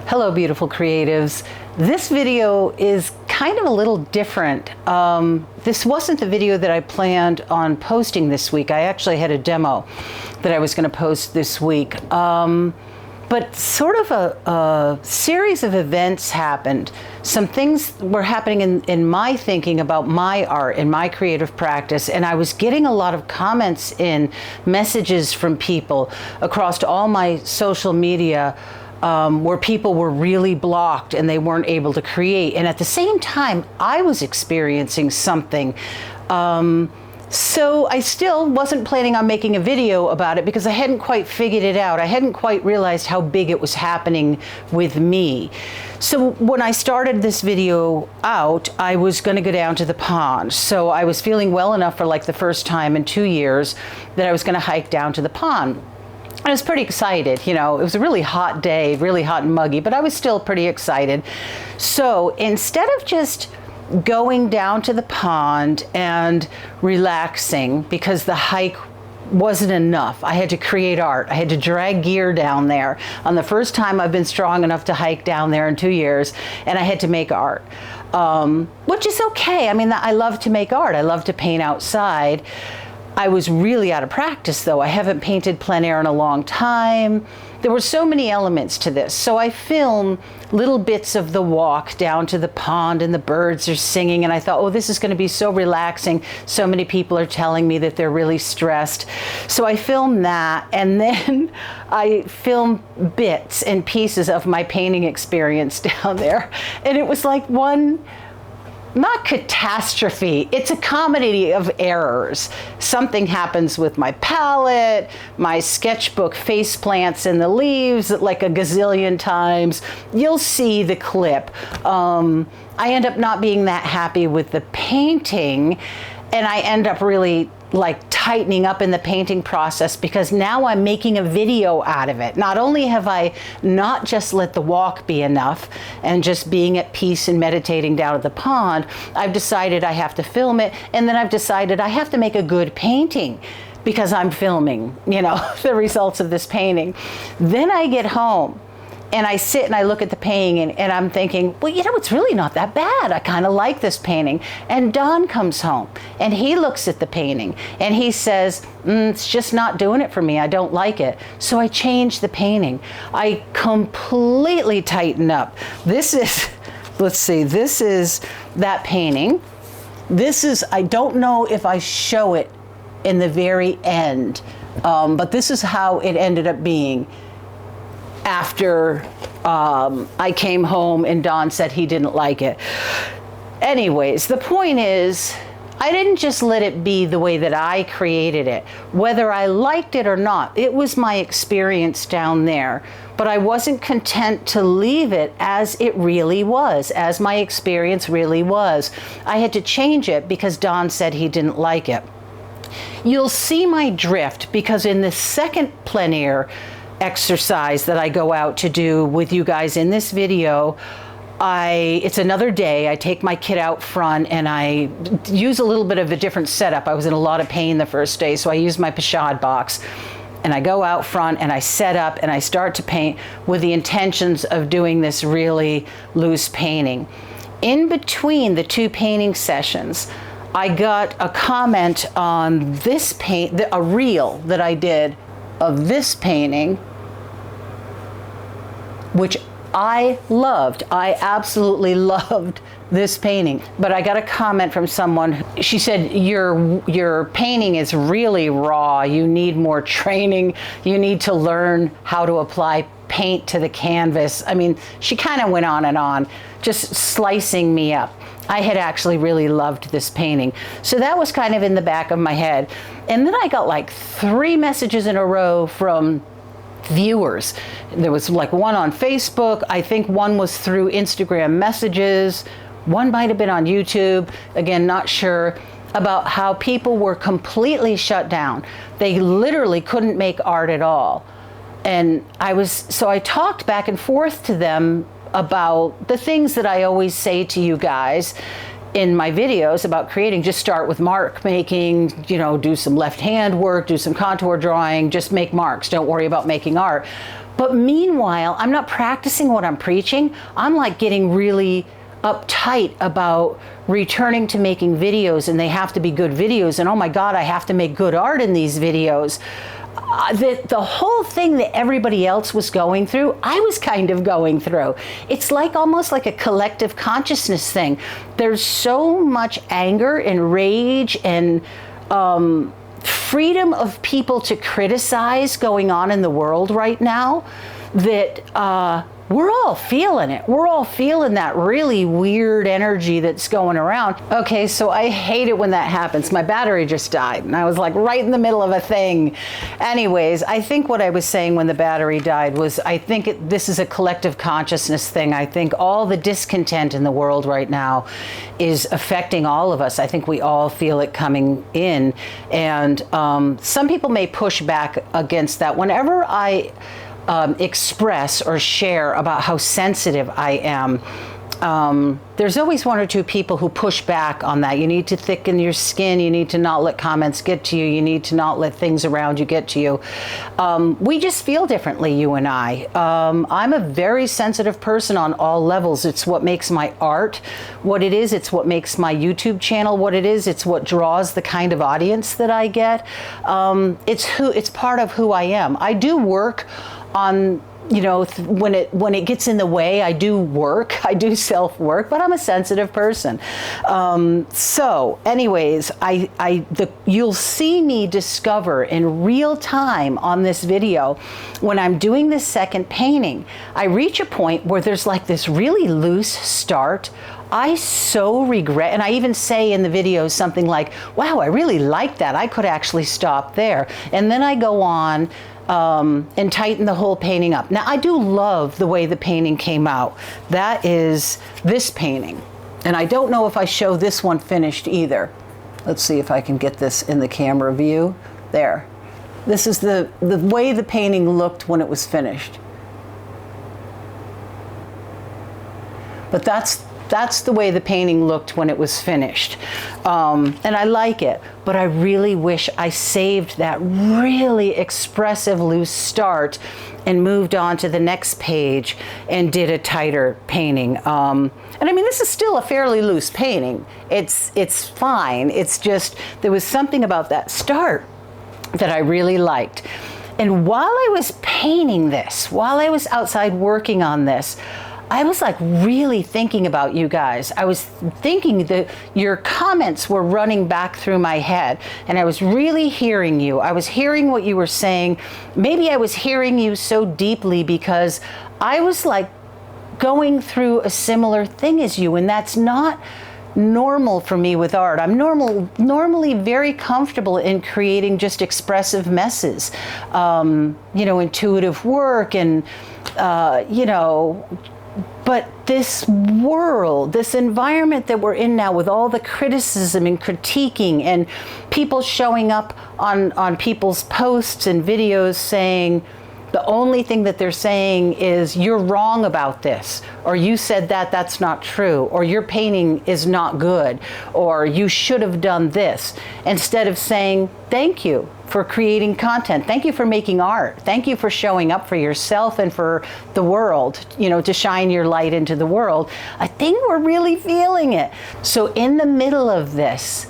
Hello, beautiful creatives. This video is kind of a little different. This wasn't the video that I planned on posting this week. I actually had a demo that I was going to post this week. But sort of a series of events happened. Some things were happening in my thinking about my art and my creative practice, and I was getting a lot of comments in messages from people across all my social media where people were really blocked and they weren't able to create. And at the same time, I was experiencing something. So I still wasn't planning on making a video about it because I hadn't quite figured it out. I hadn't quite realized how big it was happening with me. So when I started this video out, I was going to go down to the pond. So I was feeling well enough for like the first time in 2 years that I was going to hike down to the pond. I was pretty excited, you know, it was a really hot day, really hot and muggy, but I was still pretty excited. So instead of just going down to the pond and relaxing because the hike wasn't enough, I had to create art. I had to drag gear down there. On the first time I've been strong enough to hike down there in 2 years, and I had to make art, which is okay. I mean, I love to make art. I love to paint outside. I was really out of practice though. I haven't painted plein air in a long time. There were so many elements to this. So I filmed little bits of the walk down to the pond and the birds are singing, and I thought, oh, this is going to be so relaxing. So many people are telling me that they're really stressed. So I filmed that, and then I filmed bits and pieces of my painting experience down there. And it was like one, not catastrophe, it's a comedy of errors. Something happens with my palette, my sketchbook face plants in the leaves like a gazillion times. You'll see the clip. I end up not being that happy with the painting, and I end up really like tightening up in the painting process because now I'm making a video out of it. Not only have I not just let the walk be enough and just being at peace and meditating down at the pond, I've decided I have to film it, and then I've decided I have to make a good painting because I'm filming, you know, the results of this painting. Then I get home and I sit and I look at the painting and I'm thinking, well, you know, it's really not that bad. I kind of like this painting. And Don comes home and he looks at the painting and he says, it's just not doing it for me. I don't like it. So I changed the painting. I completely tighten up. This is, let's see, this is that painting. This is, I don't know if I show it in the very end, but this is how it ended up being. After I came home and Don said he didn't like it. Anyways, the point is, I didn't just let it be the way that I created it. Whether I liked it or not, it was my experience down there. But I wasn't content to leave it as it really was, as my experience really was. I had to change it because Don said he didn't like it. You'll see my drift because in the second plein air exercise that I go out to do with you guys in this video, it's another day. I take my kit out front and I use a little bit of a different setup. I was in a lot of pain the first day, so I used my Pochade box. And I go out front and I set up and I start to paint with the intentions of doing this really loose painting. In between the two painting sessions, I got a comment on this paint, a reel that I did of this painting, which I loved. I absolutely loved this painting. But I got a comment from someone. She said, your painting is really raw. You need more training. You need to learn how to apply paint to the canvas. I mean, she kind of went on and on, just slicing me up. I had actually really loved this painting. So that was kind of in the back of my head. And then I got like 3 messages in a row from viewers. There was like one on Facebook. I think one was through Instagram messages. One might have been on YouTube. Again, not sure. About how people were completely shut down. They literally couldn't make art at all. And so I talked back and forth to them about the things that I always say to you guys in my videos about creating. Just start with mark making, do some left hand work, do some contour drawing, just make marks. Don't worry about making art. But meanwhile, I'm not practicing what I'm preaching. I'm like getting really uptight about returning to making videos, and they have to be good videos, and oh my God, I have to make good art in these videos. The whole thing that everybody else was going through, I was kind of going through. It's like almost like a collective consciousness thing. There's so much anger and rage and freedom of people to criticize going on in the world right now that we're all feeling it. We're all feeling that really weird energy that's going around. Okay, so I hate it when that happens. My battery just died, and I was like right in the middle of a thing. Anyways, I think what I was saying when the battery died was I think this is a collective consciousness thing. I think all the discontent in the world right now is affecting all of us. I think we all feel it coming in, and some people may push back against that. Whenever I express or share about how sensitive I am, there's always one or two people who push back on that. You need to thicken your skin. You need to not let comments get to you. You need to not let things around you get to you. We just feel differently, you and I. I'm a very sensitive person on all levels. It's what makes my art what it is. It's what makes my YouTube channel what it is. It's what draws the kind of audience that I get. It's part of who I am. I do work on, you know, when it gets in the way, I do work, I do self-work, but I'm a sensitive person. So anyways, you'll see me discover in real time on this video, when I'm doing this second painting, I reach a point where there's like this really loose start. I so regret, and I even say in the video something like, wow, I really like that. I could actually stop there. And then I go on and tighten the whole painting up. Now, I do love the way the painting came out. That is this painting. And I don't know if I show this one finished either. Let's see if I can get this in the camera view. There. This is the way the painting looked when it was finished. But that's the way the painting looked when it was finished. And I like it, but I really wish I saved that really expressive loose start and moved on to the next page and did a tighter painting. And I mean, this is still a fairly loose painting. It's fine. It's just, there was something about that start that I really liked. And while I was painting this, while I was outside working on this, I was like really thinking about you guys. I was thinking that your comments were running back through my head, and I was really hearing you. I was hearing what you were saying. Maybe I was hearing you so deeply because I was like going through a similar thing as you, and that's not normal for me with art. I'm normally very comfortable in creating just expressive messes, you know, intuitive work and, you know, but this world, this environment that we're in now with all the criticism and critiquing and people showing up on people's posts and videos saying, the only thing that they're saying is you're wrong about this, or you said that's not true, or your painting is not good, or you should have done this, instead of saying thank you for creating content, thank you for making art, thank you for showing up for yourself and for the world, you know, to shine your light into the world. I think we're really feeling it. So in the middle of this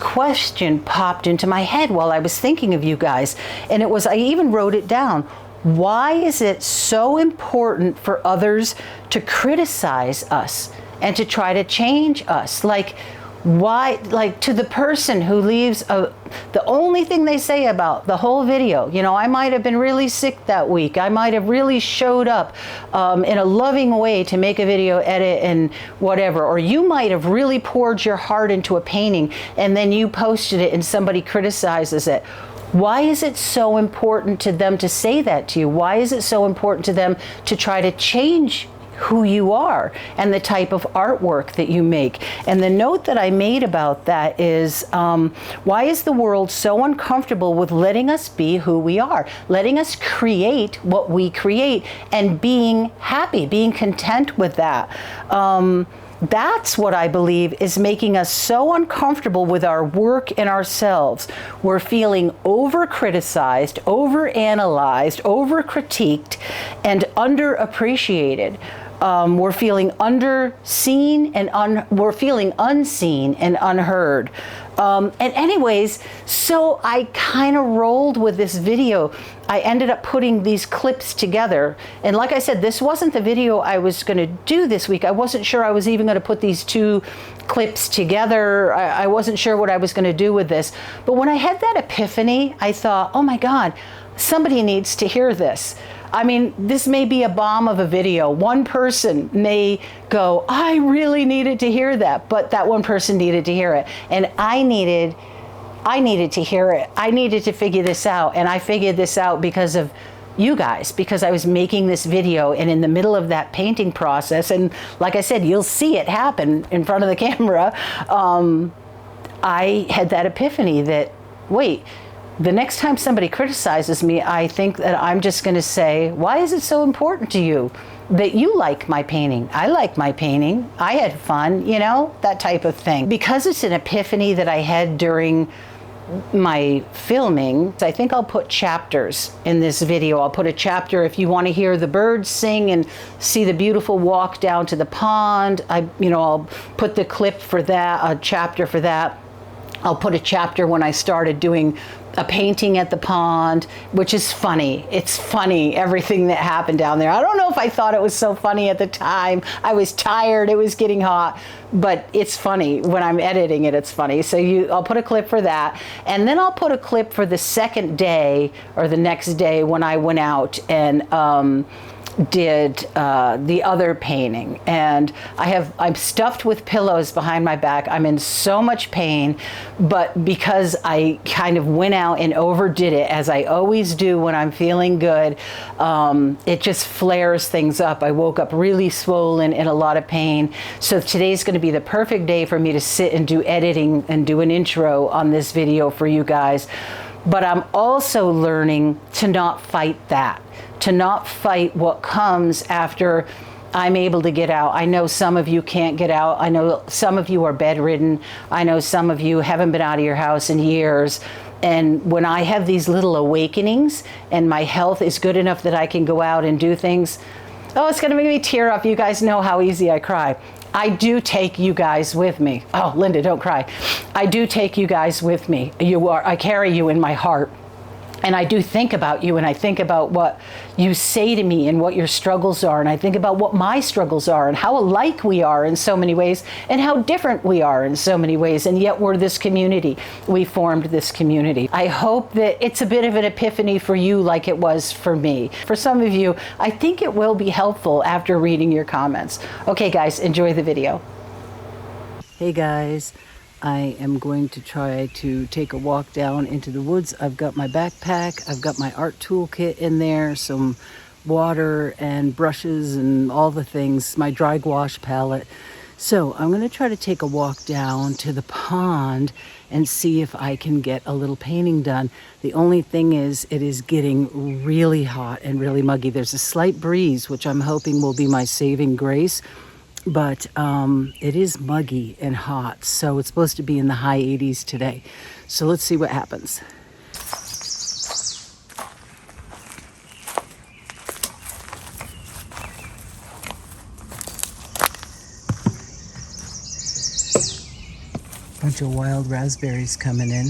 question popped into my head while I was thinking of you guys, and it was, I even wrote it down. Why is it so important for others to criticize us and to try to change us? Like, why, like, to the person who leaves the only thing they say about the whole video, you know, I might have been really sick that week, I might have really showed up in a loving way to make a video edit and whatever, or you might have really poured your heart into a painting and then you posted it and somebody criticizes it. Why is it so important to them to say that to you? Why is it so important to them to try to change who you are and the type of artwork that you make? And the note that I made about that is, why is the world so uncomfortable with letting us be who we are, letting us create what we create and being happy, being content with that? That's what I believe is making us so uncomfortable with our work and ourselves. We're feeling over-criticized, over-analyzed, over-critiqued, and underappreciated. We're feeling underseen and we're feeling unseen and unheard. And anyways, so I kind of rolled with this video. I ended up putting these clips together. And like I said, this wasn't the video I was going to do this week. I wasn't sure I was even going to put these two clips together. I wasn't sure what I was going to do with this. But when I had that epiphany, I thought, oh my God, somebody needs to hear this. I mean, this may be a bomb of a video. One person may go, I really needed to hear that, but that one person needed to hear it. And I needed to hear it. I needed to figure this out. And I figured this out because of you guys, because I was making this video and in the middle of that painting process. And like I said, you'll see it happen in front of the camera. I had that epiphany that, wait, the next time somebody criticizes me, I think that I'm just going to say, why is it so important to you that you like my painting? I like my painting. I had fun, you know, that type of thing. Because it's an epiphany that I had during my filming, I think I'll put chapters in this video. I'll put a chapter if you want to hear the birds sing and see the beautiful walk down to the pond. I'll put the clip for that, a chapter for that. I'll put a chapter when I started doing a painting at the pond, which is funny. It's funny, everything that happened down there. I don't know if I thought it was so funny at the time. I was tired, it was getting hot, but it's funny. When I'm editing it, it's funny. So I'll put a clip for that. And then I'll put a clip for the second day or the next day when I went out and did the other painting. And I'm stuffed with pillows behind my back. I'm in so much pain, but because I kind of went out and overdid it, as I always do when I'm feeling good, it just flares things up. I woke up really swollen and a lot of pain. So today's going to be the perfect day for me to sit and do editing and do an intro on this video for you guys. But I'm also learning to not fight that, to not fight what comes after I'm able to get out. I know some of you can't get out. I know some of you are bedridden. I know some of you haven't been out of your house in years. And when I have these little awakenings and my health is good enough that I can go out and do things, oh, it's gonna make me tear up. You guys know how easy I cry. I do take you guys with me. Oh, Linda, don't cry. I do take you guys with me. I carry you in my heart. And I do think about you, and I think about what you say to me and what your struggles are. And I think about what my struggles are and how alike we are in so many ways and how different we are in so many ways. And yet we're this community. We formed this community. I hope that it's a bit of an epiphany for you like it was for me. For some of you, I think it will be helpful after reading your comments. Okay, guys, enjoy the video. Hey, guys. I am going to try to take a walk down into the woods. I've got my backpack, I've got my art toolkit in there, some water and brushes and all the things, my dry gouache palette. So I'm going to try to take a walk down to the pond and see if I can get a little painting done. The only thing is, it is getting really hot and really muggy. There's a slight breeze, which I'm hoping will be my saving grace. But it is muggy and hot, so it's supposed to be in the high 80s today. So let's see what happens. Bunch of wild raspberries coming in.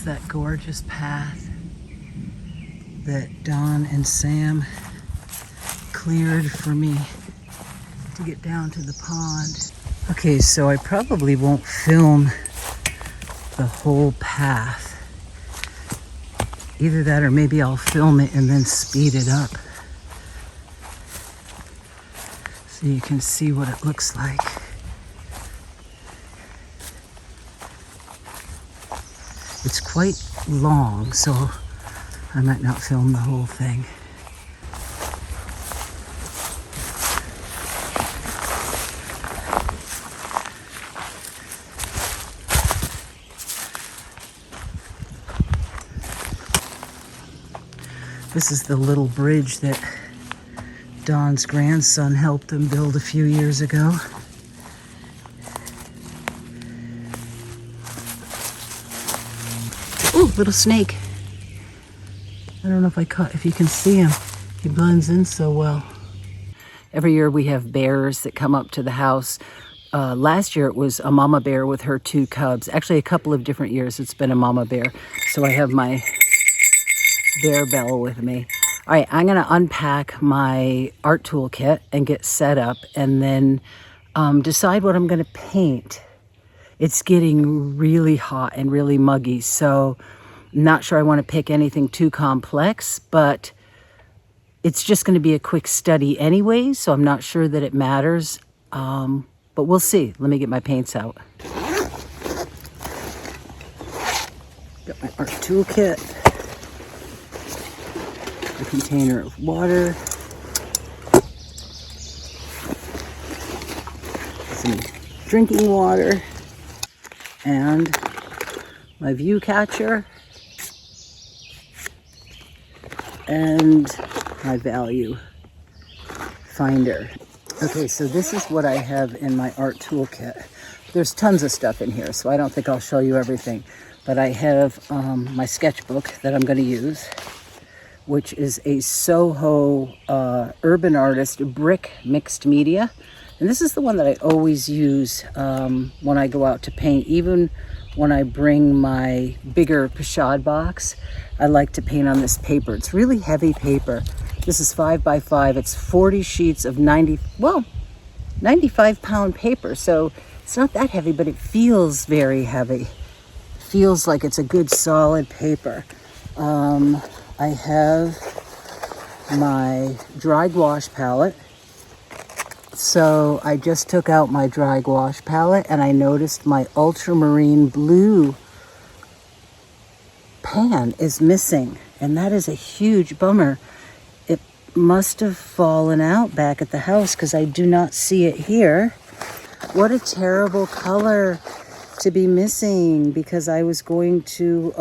That gorgeous path that Don and Sam cleared for me to get down to the pond. Okay, so I probably won't film the whole path. Either that or maybe I'll film it and then speed it up so you can see what it looks like. It's quite long, so I might not film the whole thing. This is the little bridge that Don's grandson helped them build a few years ago. Ooh, little snake. I don't know if you can see him. He blends in so well. Every year we have bears that come up to the house. Last year it was a mama bear with her 2 cubs. Actually, a couple of different years it's been a mama bear. So I have my bear bell with me. All right, I'm gonna unpack my art toolkit and get set up and then decide what I'm gonna paint. It's getting really hot and really muggy, so I'm not sure I wanna pick anything too complex, but it's just gonna be a quick study anyway, so I'm not sure that it matters, but we'll see. Let me get my paints out. Got my art toolkit. A container of water, some drinking water, and my view catcher, and my value finder. Okay, so this is what I have in my art toolkit. There's tons of stuff in here, so I don't think I'll show you everything, but I have my sketchbook that I'm going to use, which is a Soho urban artist brick mixed media. And this is the one that I always use when I go out to paint. Even when I bring my bigger Pochade box, I like to paint on this paper. It's really heavy paper. This is 5x5. It's 40 sheets of 95-pound paper. So it's not that heavy, but it feels very heavy. It feels like it's a good solid paper. I have my dry gouache palette. So I just took out my dry gouache palette and I noticed my ultramarine blue pan is missing. And that is a huge bummer. It must have fallen out back at the house because I do not see it here. What a terrible color to be missing, because I was going to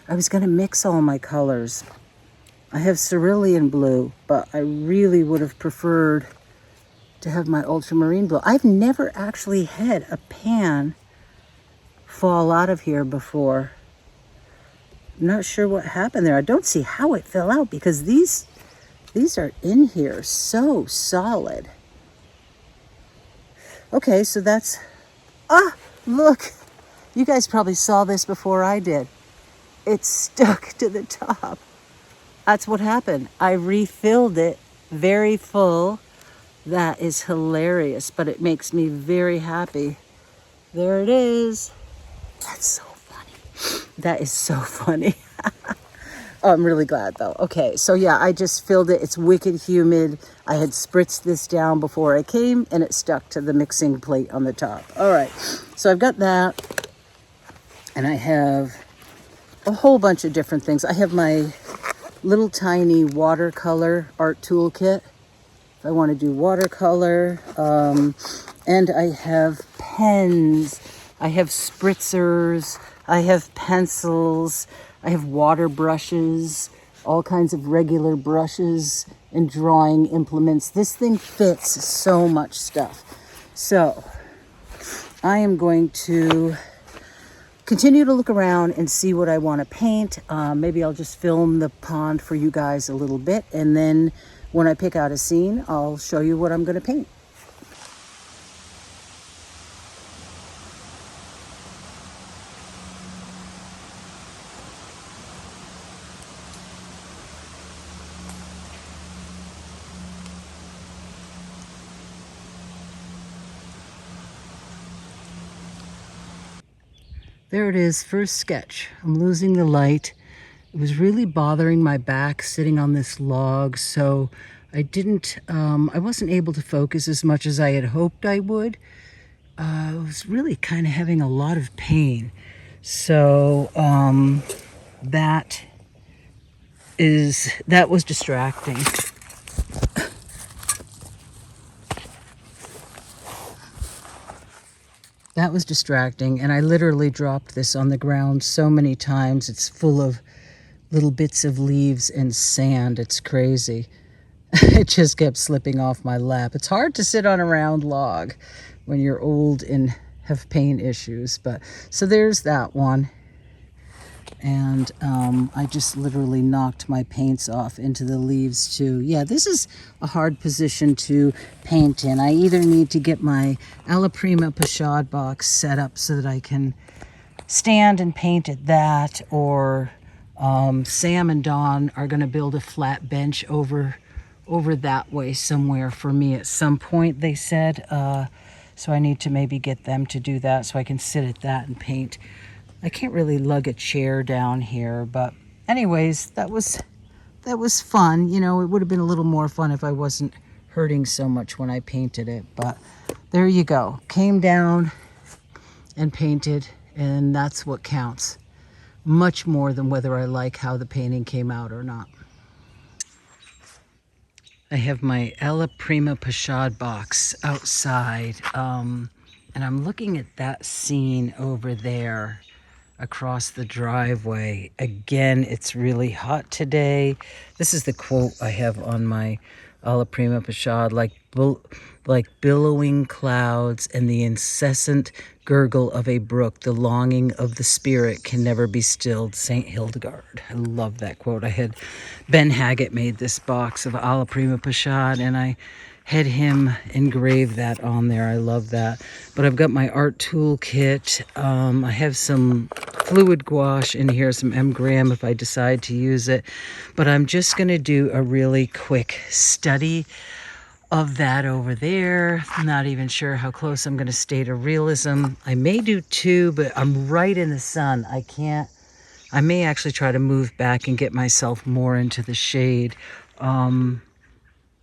mix all my colors. I have cerulean blue, but I really would have preferred to have my ultramarine blue. I've never actually had a pan fall out of here before. I'm not sure what happened there. I don't see how it fell out because these are in here so solid. Okay, so that's, look, you guys probably saw this before I did. It stuck to the top. That's what happened. I refilled it very full. That is hilarious, but it makes me very happy. There it is. That's so funny. That is so funny. Oh, I'm really glad though. Okay, so yeah, I just filled it. It's wicked humid. I had spritzed this down before I came and it stuck to the mixing plate on the top. All right, so I've got that. And I have a whole bunch of different things. I have my little tiny watercolor art toolkit. If I want to do watercolor. And I have pens. I have spritzers. I have pencils. I have water brushes, all kinds of regular brushes and drawing implements. This thing fits so much stuff. So I am going to continue to look around and see what I want to paint. Maybe I'll just film the pond for you guys a little bit. And then when I pick out a scene, I'll show you what I'm going to paint. There it is, first sketch. I'm losing the light. It was really bothering my back sitting on this log, so I wasn't able to focus as much as I had hoped I would. I was really kind of having a lot of pain. So that was distracting. That was distracting, and I literally dropped this on the ground so many times. It's full of little bits of leaves and sand. It's crazy. It just kept slipping off my lap. It's hard to sit on a round log when you're old and have pain issues. But so there's that one. And I just literally knocked my paints off into the leaves too. Yeah, this is a hard position to paint in. I either need to get my Alla Prima Pochade box set up so that I can stand and paint at that, or Sam and Dawn are going to build a flat bench over that way somewhere for me at some point, they said. So I need to maybe get them to do that so I can sit at that and paint. I can't really lug a chair down here, but anyways, that was fun. You know, it would have been a little more fun if I wasn't hurting so much when I painted it, but there you go. Came down and painted, and that's what counts. Much more than whether I like how the painting came out or not. I have my Alla Prima Pochade box outside, and I'm looking at that scene over there across the driveway. Again, it's really hot today. This is the quote I have on my Alla Prima Pochade, like billowing clouds and the incessant gurgle of a brook, the longing of the spirit can never be stilled. St. Hildegard. I love that quote. I had Ben Haggett made this box of Alla Prima Pochade, and I had him engrave that on there. I love that. But I've got my Art ToolKit. I have some fluid gouache in here, some M. Graham if I decide to use it. But I'm just going to do a really quick study of that over there. I'm not even sure how close I'm going to stay to realism. I may do two, but I'm right in the sun. I may actually try to move back and get myself more into the shade.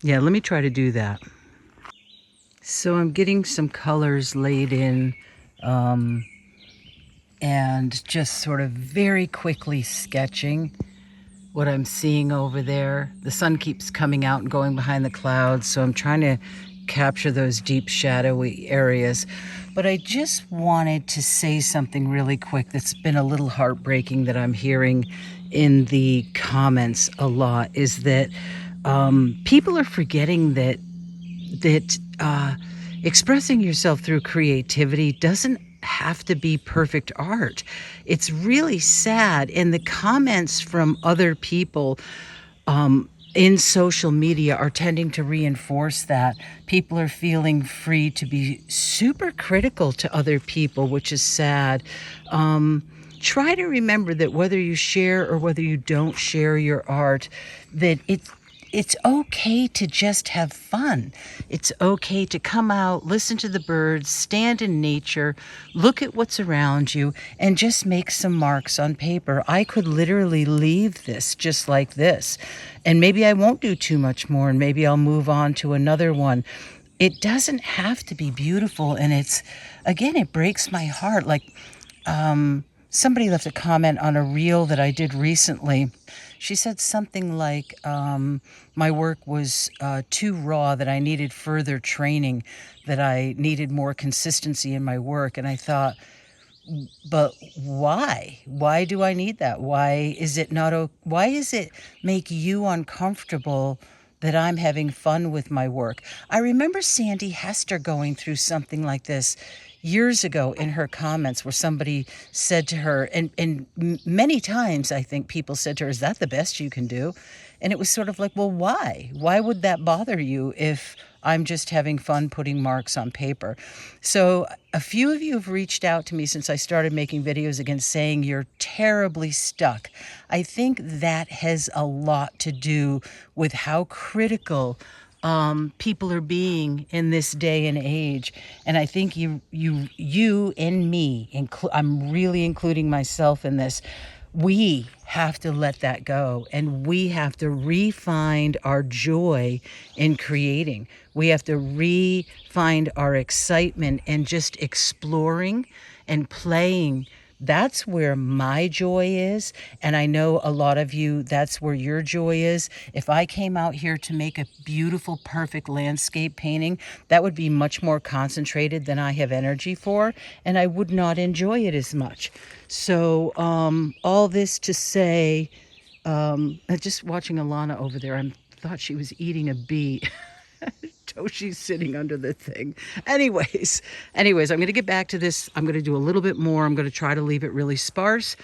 Yeah, let me try to do that. So I'm getting some colors laid in, and just sort of very quickly sketching what I'm seeing over there. The sun keeps coming out and going behind the clouds, so I'm trying to capture those deep shadowy areas. But I just wanted to say something really quick that's been a little heartbreaking that I'm hearing in the comments a lot, is that people are forgetting that expressing yourself through creativity doesn't have to be perfect art. It's really sad. And the comments from other people in social media are tending to reinforce that. People are feeling free to be super critical to other people, which is sad. Try to remember that whether you share or whether you don't share your art, that it's okay to just have fun. It's okay to come out, listen to the birds, stand in nature, look at what's around you, and just make some marks on paper. I could literally leave this just like this, and maybe I won't do too much more, and maybe I'll move on to another one. It doesn't have to be beautiful, and it breaks my heart. Like, somebody left a comment on a reel that I did recently. She said something like, my work was too raw, that I needed further training, that I needed more consistency in my work. And I thought, but why? Why do I need that? Why is it make you uncomfortable that I'm having fun with my work? I remember Sandy Hester going through something like this years ago in her comments, where somebody said to her, and many times I think people said to her, is that the best you can do? And it was sort of like, well, why? Why would that bother you if I'm just having fun putting marks on paper? So a few of you have reached out to me since I started making videos again, saying you're terribly stuck. I think that has a lot to do with how critical people are being in this day and age. And I think you and me, I'm really including myself in this, we have to let that go, and we have to re-find our joy in creating. We have to re-find our excitement and just exploring and playing. That's where my joy is, and I know a lot of you, that's where your joy is. If I came out here to make a beautiful, perfect landscape painting, that would be much more concentrated than I have energy for, and I would not enjoy it as much. So all this to say, Just watching Alana over there, I thought she was eating a bee. Toshi's sitting under the thing. Anyways, I'm going to get back to this. I'm going to do a little bit more. I'm going to try to leave it really sparse,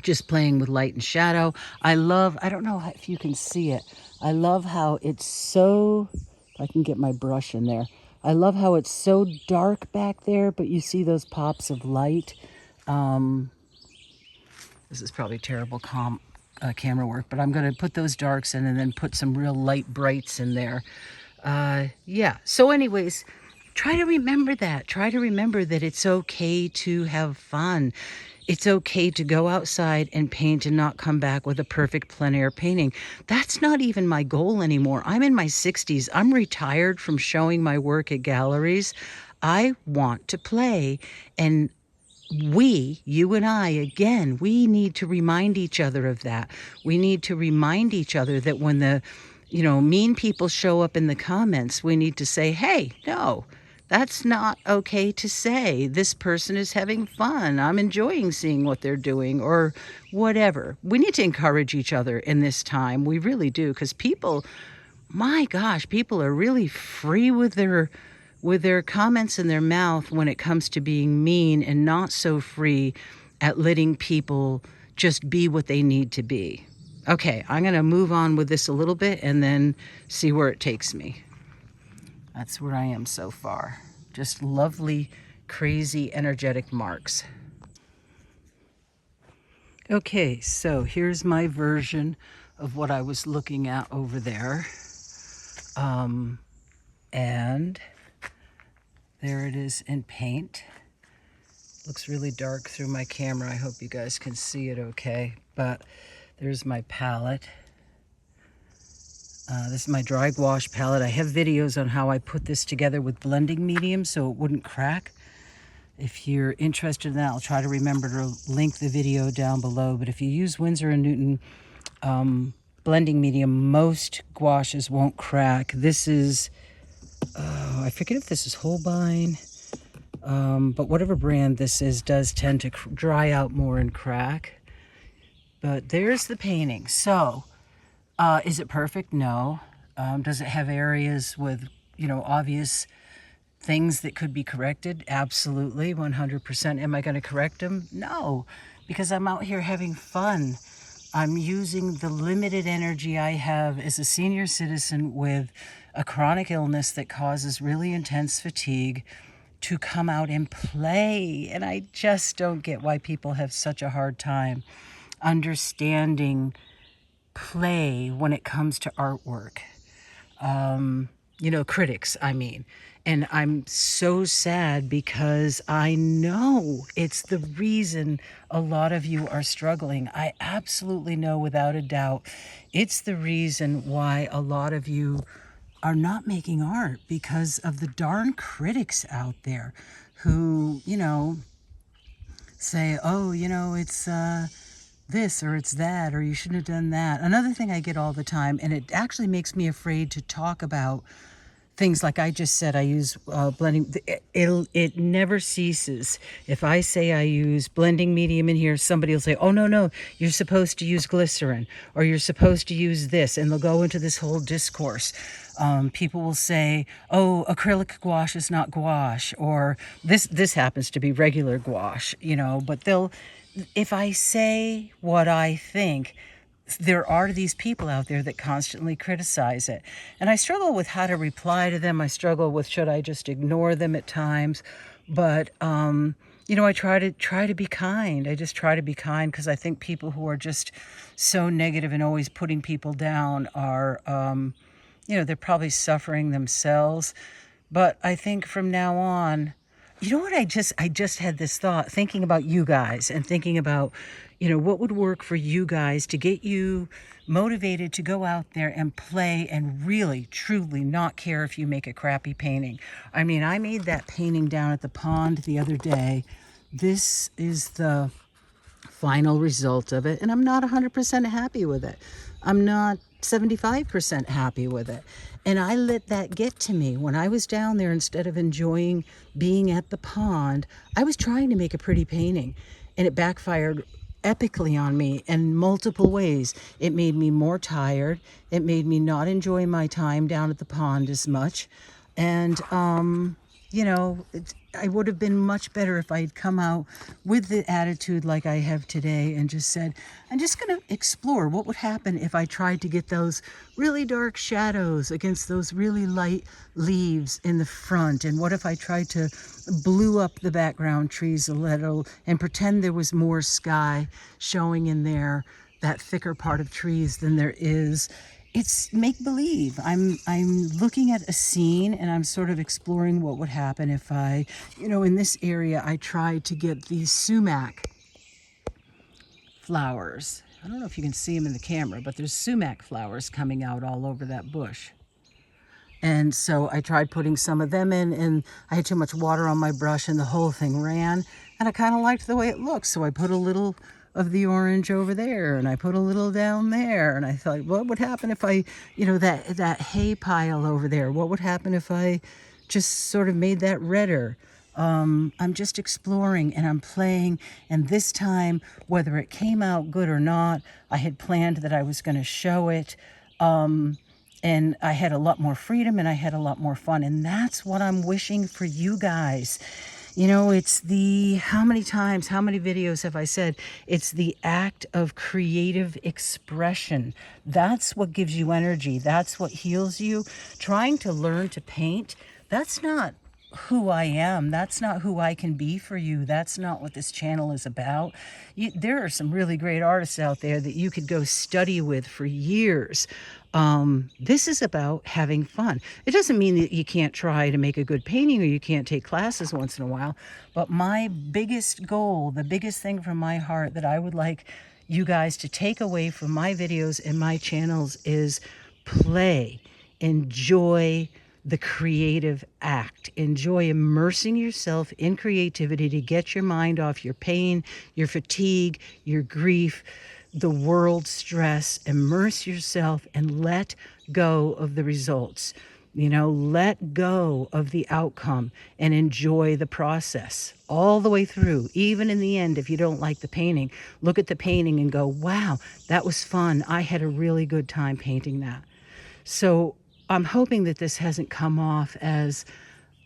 just playing with light and shadow. I don't know if you can see it. I love how it's so, if I can get my brush in there. I love how it's so dark back there, but you see those pops of light. This is probably terrible camera work, but I'm going to put those darks in and then put some real light brights in there. Yeah, so anyways, try to remember that. Try to remember that it's okay to have fun. It's okay to go outside and paint and not come back with a perfect plein air painting. That's not even my goal anymore. I'm in my 60s. I'm retired from showing my work at galleries. I want to play, and you and I, again, we need to remind each other of that. We need to remind each other that when the, mean people show up in the comments, we need to say, hey, no, that's not okay to say. This person is having fun. I'm enjoying seeing what they're doing, or whatever. We need to encourage each other in this time. We really do, because people, my gosh, people are really free with their comments in their mouth when it comes to being mean, and not so free at letting people just be what they need to be. Okay, I'm going to move on with this a little bit and then see where it takes me. That's where I am so far. Just lovely, crazy, energetic marks. Okay, so here's my version of what I was looking at over there. And there it is in paint. Looks really dark through my camera. I hope you guys can see it okay. But there's my palette. This is my dry gouache palette. I have videos on how I put this together with blending medium so it wouldn't crack. If you're interested in that, I'll try to remember to link the video down below. But if you use Winsor & Newton blending medium, most gouaches won't crack. This is, I forget if this is Holbein, but whatever brand this is does tend to dry out more and crack. But there's the painting. So, is it perfect? No. Does it have areas with, obvious things that could be corrected? Absolutely, 100%. Am I going to correct them? No, because I'm out here having fun. I'm using the limited energy I have as a senior citizen with a chronic illness that causes really intense fatigue to come out and play. And I just don't get why people have such a hard time understanding play when it comes to artwork. Critics, I mean. And I'm so sad because I know it's the reason a lot of you are struggling. I absolutely know without a doubt it's the reason why a lot of you are not making art, because of the darn critics out there who, say, oh, it's this or it's that, or you shouldn't have done that. Another thing I get all the time, and it actually makes me afraid to talk about things like I just said, I use blending. It never ceases. If I say I use blending medium in here, somebody will say, oh, no, you're supposed to use glycerin, or you're supposed to use this, and they'll go into this whole discourse. People will say, oh, acrylic gouache is not gouache, or this happens to be regular gouache, but if I say what I think, there are these people out there that constantly criticize it. And I struggle with how to reply to them. I struggle with, should I just ignore them at times? But, I try to be kind. I just try to be kind, because I think people who are just so negative and always putting people down are, they're probably suffering themselves. But I think from now on, what I just had this thought, thinking about you guys and thinking about, what would work for you guys to get you motivated to go out there and play and really, truly not care if you make a crappy painting. I mean, I made that painting down at the pond the other day. This is the final result of it, and I'm not 100% happy with it. I'm not 75% happy with it. And I let that get to me. When I was down there, instead of enjoying being at the pond, I was trying to make a pretty painting, and it backfired epically on me in multiple ways. It made me more tired. It made me not enjoy my time down at the pond as much. And, you know, I would have been much better if I had come out with the attitude like I have today and just said, I'm just going to explore what would happen if I tried to get those really dark shadows against those really light leaves in the front. And what if I tried to blue up the background trees a little and pretend there was more sky showing in there, that thicker part of trees than there is. It's make believe. I'm looking at a scene and I'm sort of exploring what would happen if I, you know, in this area I tried to get these sumac flowers. I don't know if you can see them in the camera, but there's sumac flowers coming out all over that bush. And so I tried putting some of them in, and I had too much water on my brush and the whole thing ran, and I kind of liked the way it looked. So I put a little of the orange over there, and I put a little down there, and I thought, what would happen if I, you know, that hay pile over there, what would happen if I just sort of made that redder? I'm just exploring and I'm playing, and this time, whether it came out good or not, I had planned that I was going to show it, and I had a lot more freedom and I had a lot more fun, and that's what I'm wishing for you guys. You know, it's the, how many times, how many videos have I said, it's the act of creative expression. That's what gives you energy. That's what heals you. Trying to learn to paint, that's not who I am. That's not who I can be for you. That's not what this channel is about. There are some really great artists out there that you could go study with for years. This is about having fun. It doesn't mean that you can't try to make a good painting or you can't take classes once in a while, but my biggest goal, the biggest thing from my heart that I would like you guys to take away from my videos and my channels is play, enjoy the creative act. Enjoy immersing yourself in creativity to get your mind off your pain, your fatigue, your grief, the world stress. Immerse yourself and let go of the results. You know, let go of the outcome and enjoy the process all the way through. Even in the end, if you don't like the painting, look at the painting and go, wow, that was fun. I had a really good time painting that. So I'm hoping that this hasn't come off as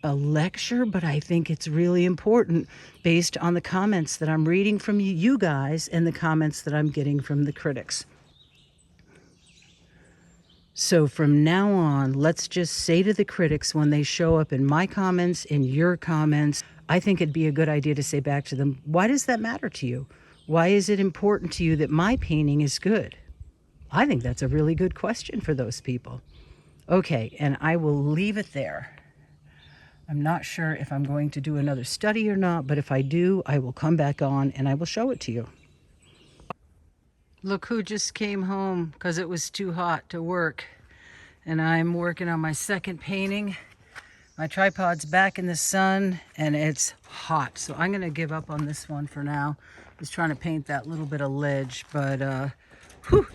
a lecture, but I think it's really important based on the comments that I'm reading from you guys and the comments that I'm getting from the critics. So from now on, let's just say to the critics when they show up in my comments, in your comments, I think it'd be a good idea to say back to them, why does that matter to you? Why is it important to you that my painting is good? I think that's a really good question for those people. Okay, and I will leave it there. I'm not sure if I'm going to do another study or not, but if I do, I will come back on and I will show it to you. Look who just came home because it was too hot to work. And I'm working on my second painting. My tripod's back in the sun and it's hot. So I'm gonna give up on this one for now. I was trying to paint that little bit of ledge, but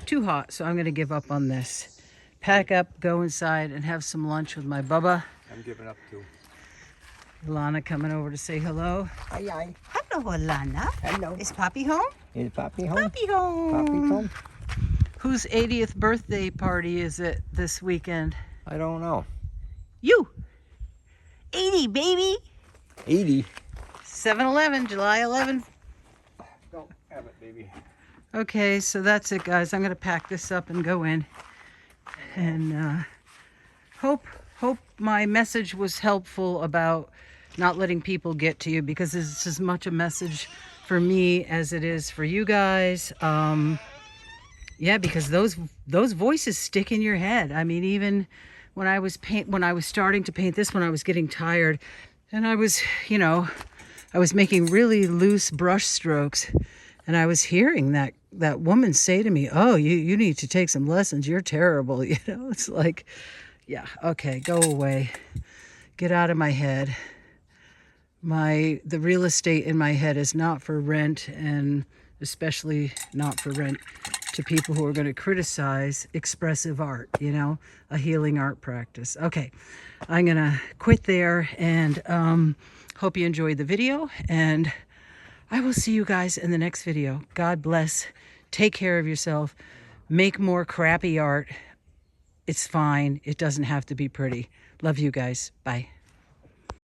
too hot. So I'm gonna give up on this. Pack up, go inside, and have some lunch with my bubba. I'm giving up too. Lana coming over to say hello. Hi, hi. Hello, Lana. Hello. Is Poppy home? Is Poppy home? Poppy home. Poppy home? Whose 80th birthday party is it this weekend? I don't know. You. 80, baby. 80. 7-Eleven, July 11th. Don't have it, baby. Okay, so that's it, guys. I'm going to pack this up and go in. And hope my message was helpful about not letting people get to you, because it's as much a message for me as it is for you guys. Yeah, because those voices stick in your head. I mean, even when I was starting to paint this one, I was getting tired, and I was, you know, I was making really loose brush strokes, and I was hearing that woman say to me, oh, you need to take some lessons. You're terrible. You know, it's like, yeah, okay, go away. Get out of my head. The real estate in my head is not for rent, and especially not for rent to people who are going to criticize expressive art, you know, a healing art practice. Okay, I'm going to quit there, and hope you enjoyed the video, and I will see you guys in the next video. God bless. Take care of yourself. Make more crappy art. It's fine. It doesn't have to be pretty. Love you guys. Bye.